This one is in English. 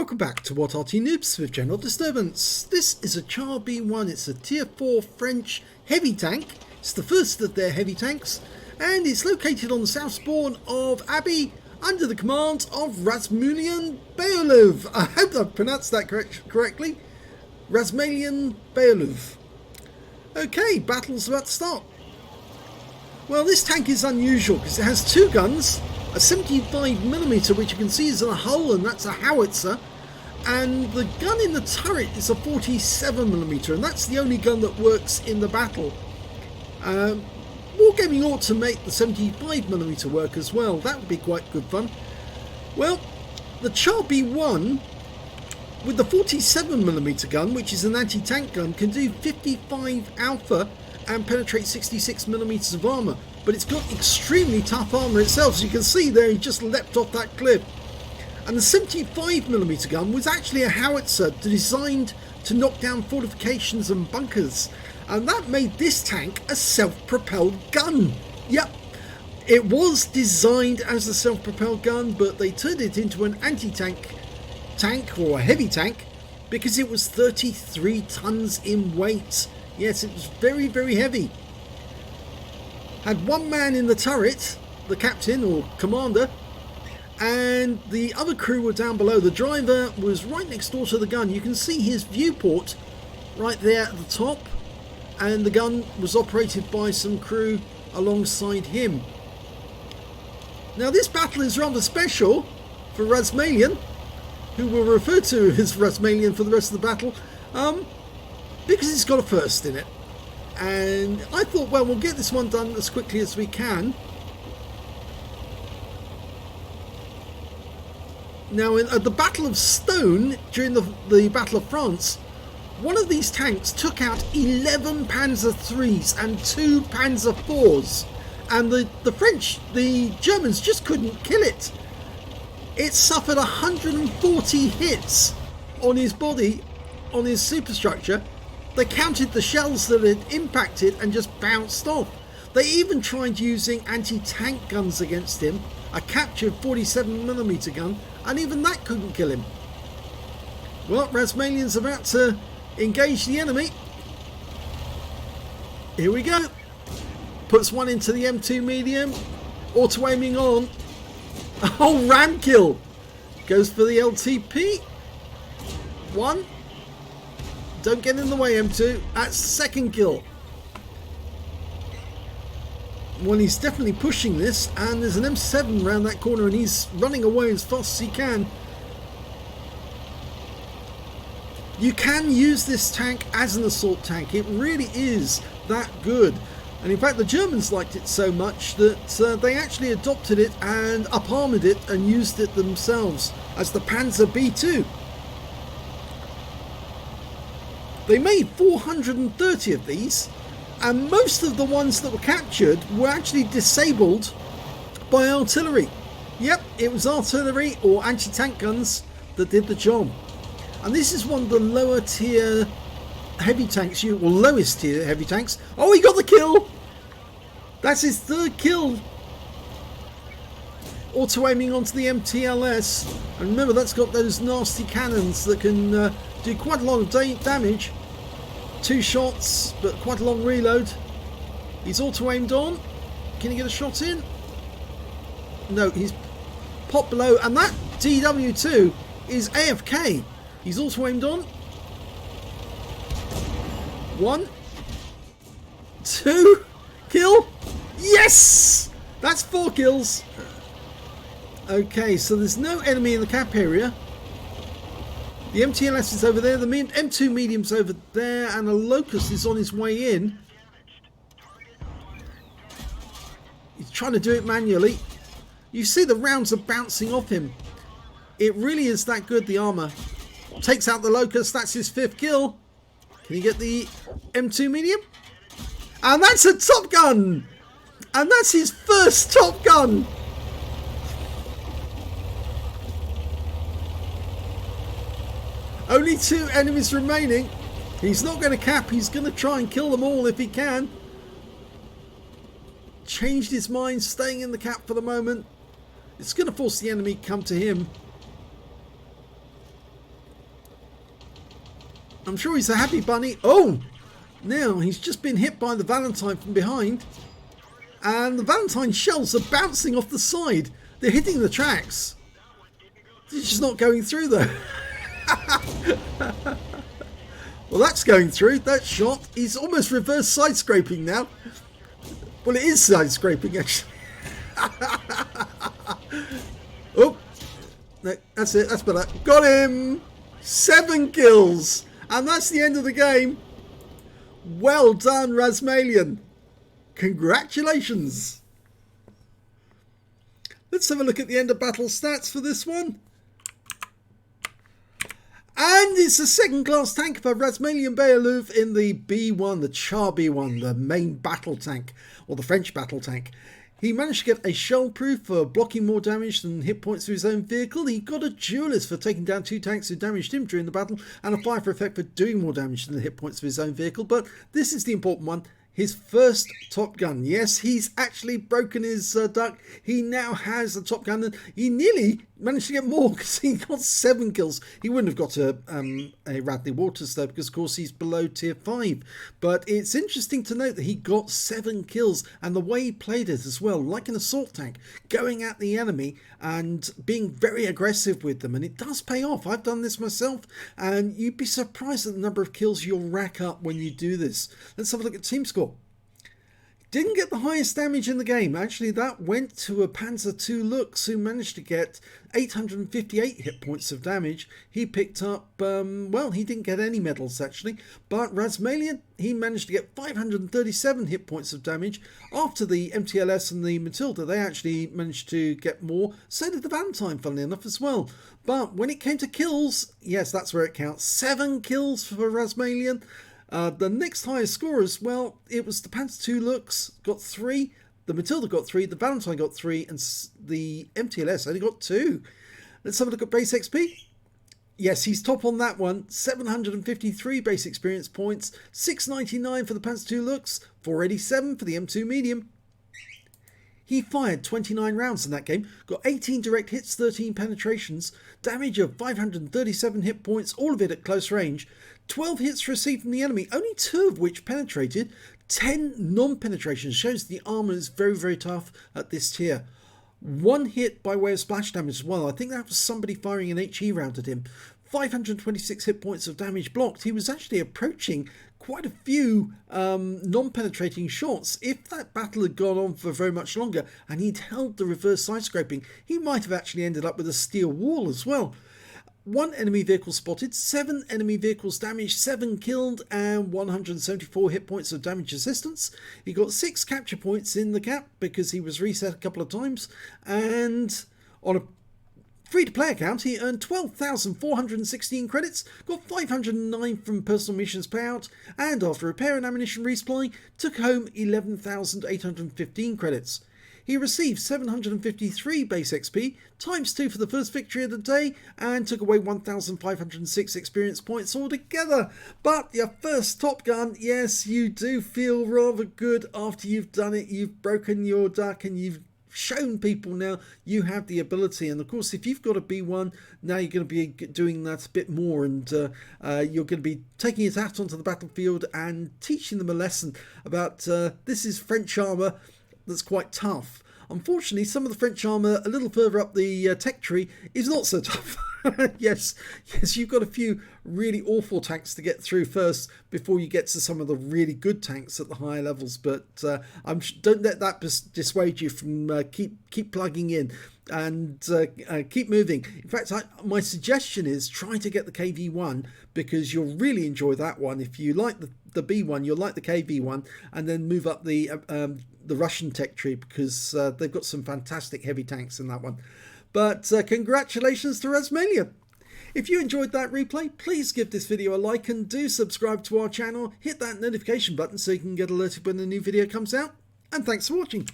Welcome back to What Arty Noobs with General Disturbance. This is a Char B1, it's a tier 4 French heavy tank. It's the first of their heavy tanks and it's located on the south spawn of Abbey under the command of Razmalian Beolov. I hope I've pronounced that correctly. Razmalian Beolov. Okay, battle's about to start. Well, this tank is unusual because it has two guns. A 75mm, which you can see is in a hull, and that's a howitzer, and the gun in the turret is a 47mm, and that's the only gun that works in the battle. Wargaming ought to make the 75mm work as well. That would be quite good fun. Well, the Char B1 with the 47mm gun, which is an anti-tank gun, can do 55 alpha and penetrate 66mm of armour. But it's got extremely tough armour itself, as you can see there, he just leapt off that cliff. And the 75mm gun was actually a howitzer designed to knock down fortifications and bunkers. And that made this tank a self-propelled gun. Yep, it was designed as a self-propelled gun, but they turned it into an anti-tank tank, or a heavy tank, because it was 33 tons in weight. Yes, it was very, very heavy. Had one man in the turret, the captain or commander, and the other crew were down below. The driver was right next door to the gun. You can see his viewport right there at the top, and the gun was operated by some crew alongside him. Now this battle is rather special for Razmalian, who we'll refer to as Razmalian for the rest of the battle, because it's got a first in it. And I thought, well, we'll get this one done as quickly as we can. Now, at the Battle of Stone, during the Battle of France, one of these tanks took out 11 Panzer IIIs and 2 Panzer IVs. And the Germans just couldn't kill it. It suffered 140 hits on his body, on his superstructure. They counted the shells that had impacted and just bounced off. They even tried using anti-tank guns against him, a captured 47mm gun, and even that couldn't kill him. Well, Razmalian's about to engage the enemy. Here we go. Puts one into the M2 medium. Auto aiming on. Oh, ram kill. Goes for the LTP. One. Don't get in the way, M2. That's the second kill. Well, he's definitely pushing this, and there's an M7 around that corner, and he's running away as fast as he can. You can use this tank as an assault tank. It really is that good. And in fact, the Germans liked it so much that they actually adopted it and up-armoured it and used it themselves as the Panzer B2. They made 430 of these, and most of the ones that were captured were actually disabled by artillery. Yep, it was artillery or anti-tank guns that did the job. And this is one of the lower tier heavy tanks, or lowest tier heavy tanks. Oh, he got the kill! That's his third kill. Auto aiming onto the MTLS, and remember that's got those nasty cannons that can do quite a lot of damage. 2 shots, but quite a long reload. He's auto aimed on. Can he get a shot in? No, he's popped below, and that DW2 is AFK. He's auto aimed on. 1, 2, kill. Yes! That's 4 kills. Okay, so there's no enemy in the cap area. The MTLS is over there, the M2 medium's over there, and a Locust is on his way in. He's trying to do it manually. You see the rounds are bouncing off him. It really is that good, the armour. Takes out the Locust, that's his 5th kill. Can he get the M2 medium? And that's a Top Gun! And that's his first Top Gun! Only 2 enemies remaining. He's not going to cap. He's going to try and kill them all if he can. Changed his mind, staying in the cap for the moment. It's going to force the enemy to come to him. I'm sure he's a happy bunny. Oh, now he's just been hit by the Valentine from behind. And the Valentine shells are bouncing off the side. They're hitting the tracks. It's just not going through though. Well, that's going through. That shot is almost reverse side scraping now. Well, it is side scraping actually. Oh, no, that's it. That's better. Got him. 7 kills. And that's the end of the game. Well done, Razmalian. Congratulations. Let's have a look at the end of battle stats for this one. And it's a second class tank for Razmalian Beyalouv in the B1, the Char B1, the main battle tank, or the French battle tank. He managed to get a shell proof for blocking more damage than hit points to his own vehicle. He got a duelist for taking down 2 tanks who damaged him during the battle, and a fire for effect for doing more damage than the hit points of his own vehicle. But this is the important one. His first Top Gun. Yes, he's actually broken his duck. He now has a Top Gun, and he nearly managed to get more because he got 7 kills. He wouldn't have got a Radley Waters though, because of course he's below tier 5. But it's interesting to note that he got 7 kills, and the way he played it as well, like an assault tank, going at the enemy and being very aggressive with them. And it does pay off. I've done this myself, and you'd be surprised at the number of kills you'll rack up when you do this. Let's have a look at team score. Didn't get the highest damage in the game. Actually, that went to a Panzer II Lux, who managed to get 858 hit points of damage. He picked up, well, he didn't get any medals actually, but Razmalian, he managed to get 537 hit points of damage. After the MTLS and the Matilda, they actually managed to get more. So did the Valentine, funnily enough, as well. But when it came to kills, yes, that's where it counts. 7 kills for Razmalian. The next highest scorers, well, it was the Panzer II Lux, got 3, the Matilda got 3, the Valentine got 3, and the MTLS only got 2. Let's have a look at base XP. Yes, he's top on that one. 753 base experience points, 699 for the Panzer II Lux, 487 for the M2 Medium. He fired 29 rounds in that game, got 18 direct hits, 13 penetrations, damage of 537 hit points, all of it at close range, 12 hits received from the enemy, only 2 of which penetrated, 10 non-penetrations, shows the armour is very, very tough at this tier. 1 hit by way of splash damage as well. I think that was somebody firing an HE round at him. 526 hit points of damage blocked. He was actually approaching quite a few non-penetrating shots. If that battle had gone on for very much longer and he'd held the reverse side scraping, he might have actually ended up with a steel wall as well. 1 enemy vehicle spotted, 7 enemy vehicles damaged, 7 killed, and 174 hit points of damage assistance. He got 6 capture points in the cap because he was reset a couple of times, and on a free-to-play account, he earned 12,416 credits, got 509 from personal missions payout, and after repair and ammunition resupply, took home 11,815 credits. He received 753 base XP, times 2 for the first victory of the day, and took away 1,506 experience points altogether. But your first Top Gun, yes, you do feel rather good after you've done it. You've broken your duck and you've shown people now you have the ability. And of course, if you've got a B1, now you're going to be doing that a bit more, and you're going to be taking it out onto the battlefield and teaching them a lesson about this is French armour that's quite tough. Unfortunately, some of the French armour a little further up the tech tree is not so tough. yes, you've got a few really awful tanks to get through first before you get to some of the really good tanks at the higher levels. But don't let that dissuade you from keep plugging in and keep moving. In fact, my suggestion is try to get the KV1, because you'll really enjoy that one. If you like the B1, you'll like the KV1, and then move up the Russian tech tree, because they've got some fantastic heavy tanks in that one. But congratulations to Razmalian. If you enjoyed that replay, please give this video a like and do subscribe to our channel. Hit that notification button so you can get alerted when a new video comes out. And thanks for watching.